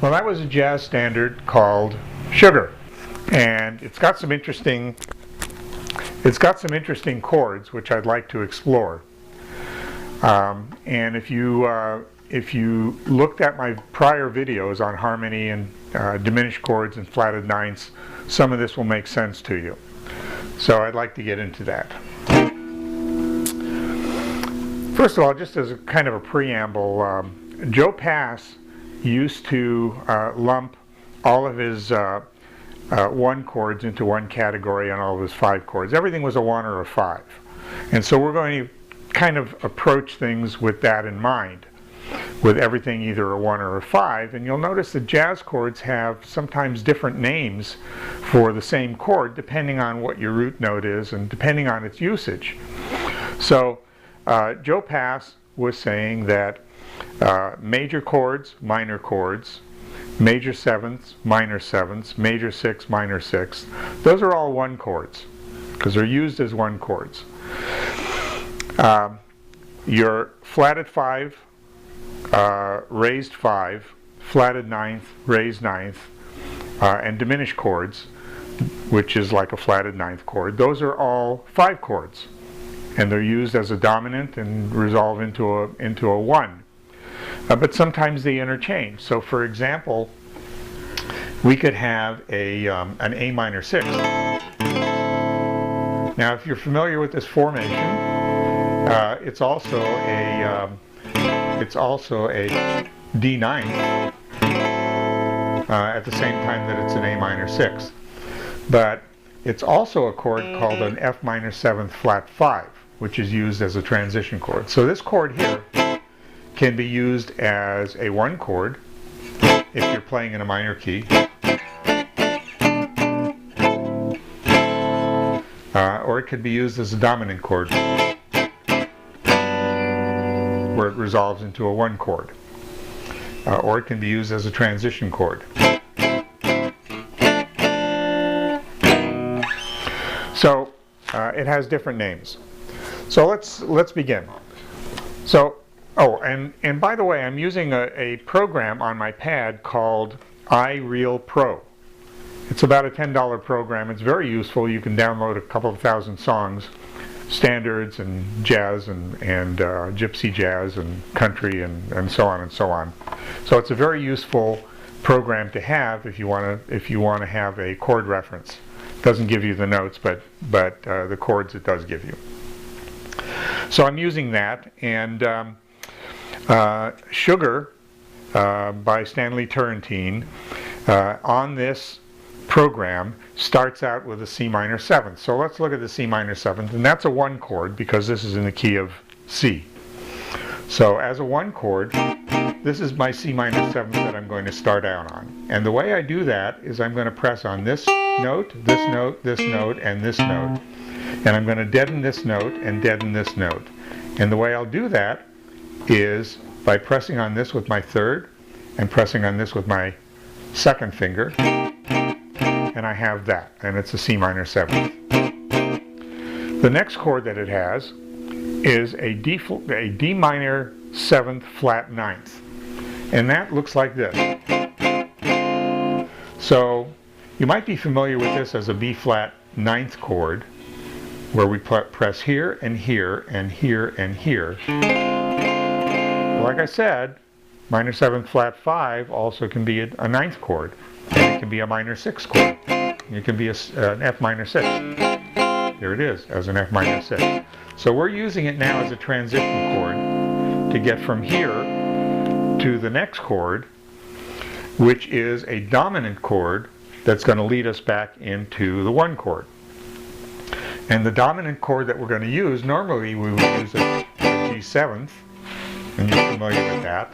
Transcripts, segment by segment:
Well, that was a jazz standard called Sugar, and it's got some interesting chords which I'd like to explore. And if you looked at my prior videos on harmony and diminished chords and flatted ninths, some of this will make sense to you. So I'd like to get into that. First of all, just as a kind of a preamble, Joe Pass used to lump all of his one chords into one category and all of his five chords. Everything was a one or a five. And so we're going to kind of approach things with that in mind, with everything either a one or a five. And you'll notice that jazz chords have sometimes different names for the same chord depending on what your root note is and depending on its usage. So Joe Pass was saying that major chords, minor chords, major sevenths, minor sevenths, major sixths, minor sixths, those are all one chords because they're used as one chords. Your flatted five, raised five, flatted ninth, raised ninth, and diminished chords, which is like a flatted ninth chord, those are all five chords, and they're used as a dominant and resolve into a one. But sometimes they interchange. So for example, we could have an A minor sixth. Now if you're familiar with this formation, it's also a D ninth at the same time that it's an A minor sixth. But it's also a chord called an F minor seventh flat five, which is used as a transition chord. So this chord here can be used as a one chord if you're playing in a minor key, or it could be used as a dominant chord where it resolves into a one chord, or it can be used as a transition chord. So it has different names. So let's begin. So and by the way, I'm using a program on my pad called iReal Pro. It's about a $10 program. It's very useful. You can download a couple of thousand songs, standards and jazz and gypsy jazz and country and so on and so on. So it's a very useful program to have if you want to have a chord reference. It doesn't give you the notes, but the chords it does give you. So I'm using that, and Sugar by Stanley Turentine on this program starts out with a C minor seventh. So let's look at the C minor seventh, and that's a one chord because this is in the key of C. So as a one chord, this is my C minor 7th that I'm going to start out on. And the way I do that is I'm going to press on this note, this note, this note, and this note. And I'm going to deaden this note and deaden this note. And the way I'll do that is by pressing on this with my 3rd and pressing on this with my 2nd finger. And I have that, and it's a C minor 7th. The next chord that it has is a D minor 7th flat 9th. And that looks like this. So you might be familiar with this as a B flat 9th chord, where we press here and here and here and here. Like I said, minor 7th flat 5 also can be a 9th chord. And it can be a minor 6 chord. It can be an F minor 6. There it is, as an F minor 6. So we're using it now as a transition chord to get from here to the next chord, which is a dominant chord that's going to lead us back into the 1 chord. And the dominant chord that we're going to use, normally we would use a G7th, and you're familiar with that.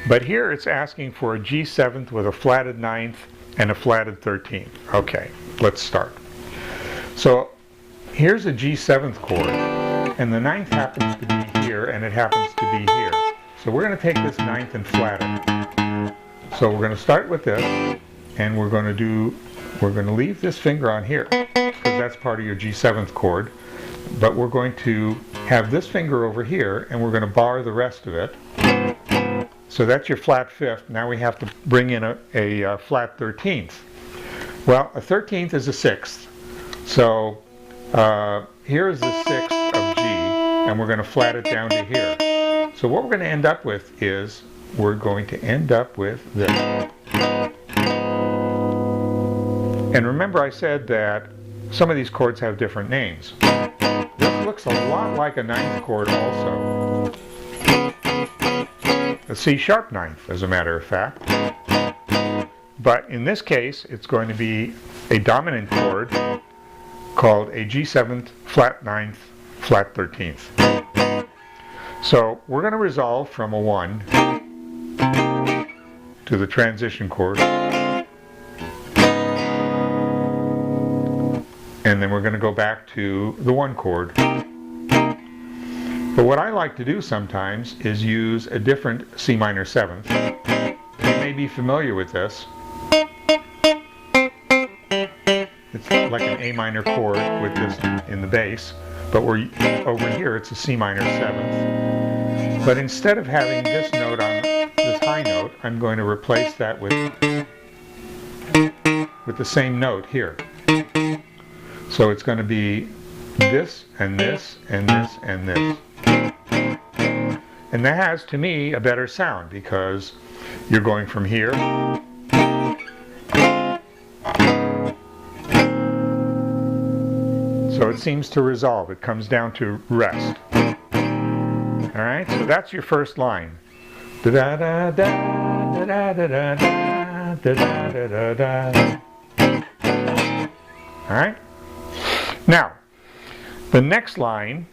But here it's asking for a G7th with a flatted 9th and a flatted 13th. Okay, let's start. So here's a G7th chord, and the 9th happens to be here, and it happens to be here. So we're going to take this 9th and flatten it. So we're going to start with this, and we're going to leave this finger on here, because that's part of your G7th chord. But we're going to have this finger over here, and we're going to bar the rest of it. So that's your flat 5th. Now we have to bring in a flat 13th. Well, a 13th is a 6th. So here's the 6th of G, and we're going to flat it down to here. So what we're going to end up with is, we're going to end up with this. And remember I said that some of these chords have different names. This looks a lot like a 9th chord also. A C sharp 9th, as a matter of fact. But in this case, it's going to be a dominant chord called a G7th flat 9th flat 13th. So we're going to resolve from a 1 to the transition chord, and then we're going to go back to the 1 chord. But what I like to do sometimes is use a different C minor 7th. You may be familiar with this. It's like an A minor chord with this in the bass, but over here it's a C minor 7th. But instead of having this note on this high note, I'm going to replace that with the same note here. So it's going to be this and this and this and this. And that has, to me, a better sound, because you're going from here so it seems to resolve. It comes down to rest. Alright, so that's your first line. Alright? Now, the next line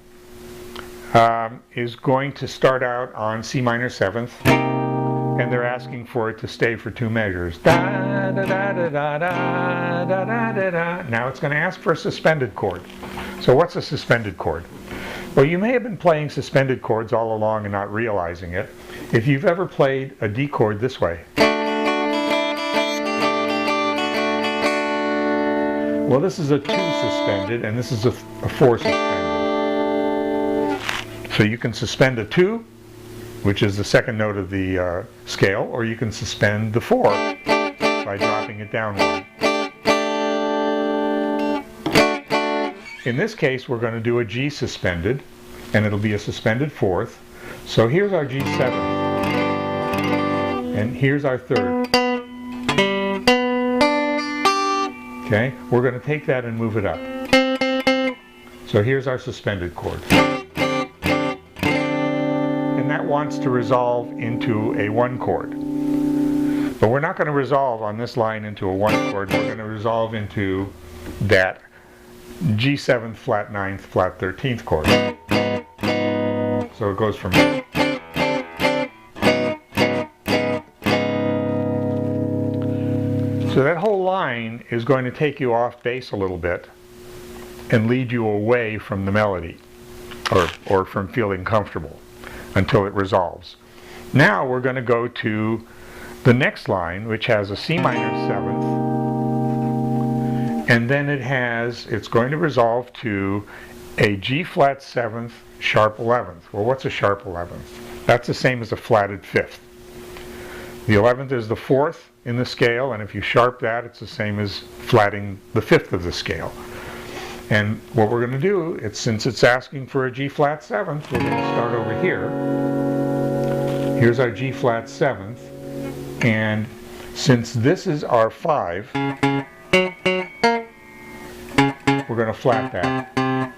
is going to start out on C minor 7th, and they're asking for it to stay for 2 measures. Da, da, da, da, da, da, da, da, da, da. Now it's going to ask for a suspended chord. So what's a suspended chord? Well, you may have been playing suspended chords all along and not realizing it. If you've ever played a D chord this way. Well, this is a 2 suspended, and this is a 4 suspended. So you can suspend a 2, which is the 2nd note of the scale, or you can suspend the 4 by dropping it down 1. In this case, we're going to do a G suspended, and it'll be a suspended 4th. So here's our G7, and here's our 3rd. Okay, we're going to take that and move it up. So here's our suspended chord. And that wants to resolve into a 1 chord. But we're not going to resolve on this line into a 1 chord. We're going to resolve into that G7th flat 9th flat 13th chord. So it goes from So that whole line is going to take you off base a little bit and lead you away from the melody, or from feeling comfortable, until it resolves. Now we're going to go to the next line, which has a C minor 7th, and then it's going to resolve to a G flat 7th, sharp 11th. Well, what's a sharp 11th? That's the same as a flatted 5th. The 11th is the 4th in the scale, and if you sharp that, it's the same as flatting the 5th of the scale. And what we're going to do, since it's asking for a G flat 7th, we're going to start over here. Here's our G flat 7th, and since this is our 5, we're going to flat that.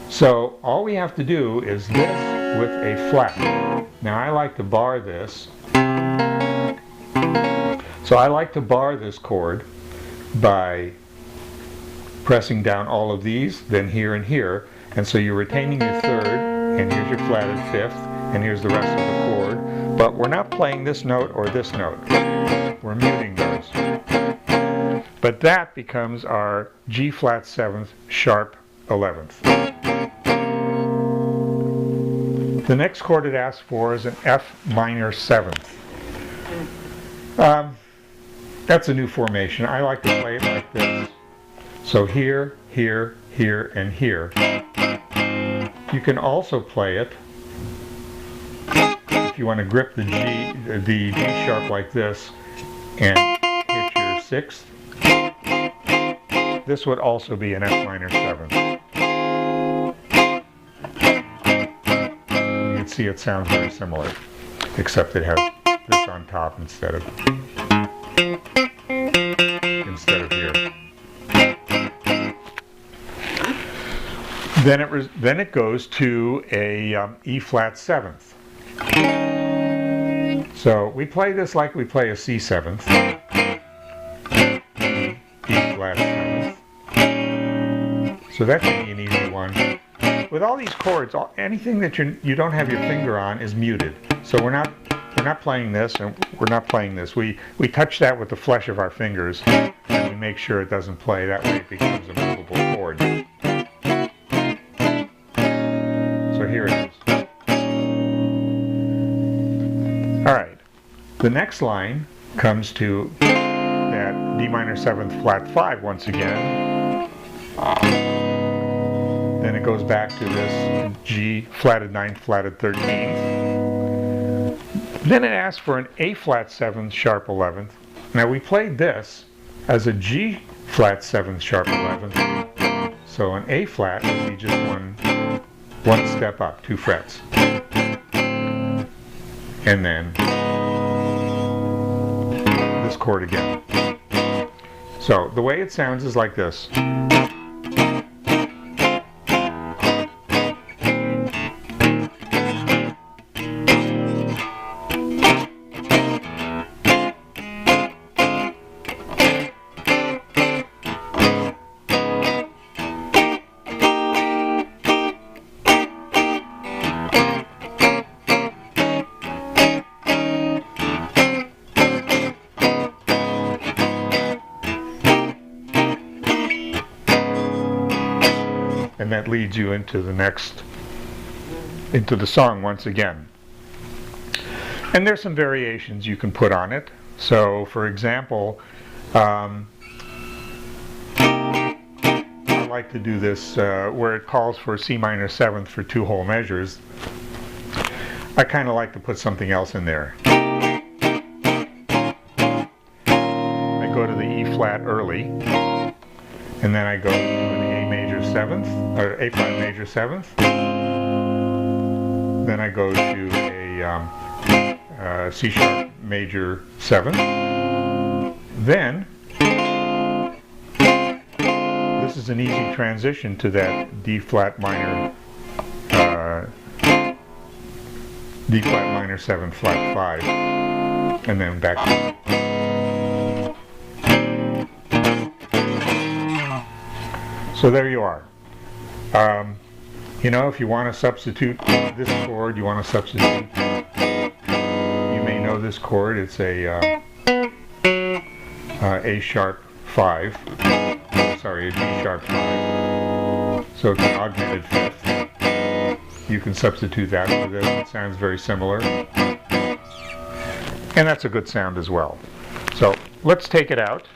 So all we have to do is this with a flat. Now I like to bar this. So I like to bar this chord by pressing down all of these, then here and here, and so you're retaining your 3rd, and here's your flatted 5th, and here's the rest of the chord, but we're not playing this note or this note. We're muting those. But that becomes our G flat 7th, sharp 11th. The next chord it asks for is an F minor 7th. That's a new formation. I like to play it like this. So here, here, here, and here. You can also play it, if you want to grip the G sharp like this and hit your 6th. This would also be an F minor 7th. You can see it sounds very similar, except it has this on top instead of here. Then it goes to a E flat 7th. So we play this like we play a C 7th, E flat 7th. So that should be an easy one. With all these chords, anything that you don't have your finger on is muted. So we're not playing this, and we're not playing this. We touch that with the flesh of our fingers, and we make sure it doesn't play. That way it becomes a movable chord. So here it is. Alright, the next line comes to that D minor 7th flat 5 once again. Then it goes back to this G flatted 9th, flatted 13th. Then it asks for an A flat 7th, sharp 11th. Now we played this as a G flat 7th, sharp 11th. So an A flat would be just one step up, 2 frets. And then this chord again. So the way it sounds is like this. And that leads you into the song once again. And there's some variations you can put on it. So, for example, I like to do this where it calls for C minor 7th for 2 whole measures. I kind of like to put something else in there. I go to the E flat early, and then I go to an A major 7th, or A flat major 7th. Then I go to a C sharp major 7th. Then this is an easy transition to that D flat minor 7 flat 5, and then back to. So there you are. You know, if you want to substitute this chord, you want to substitute. You may know this chord. It's a A sharp 5, sorry, a D sharp 5. So it's an augmented fifth. You can substitute that for this. It sounds very similar. And that's a good sound as well. So let's take it out.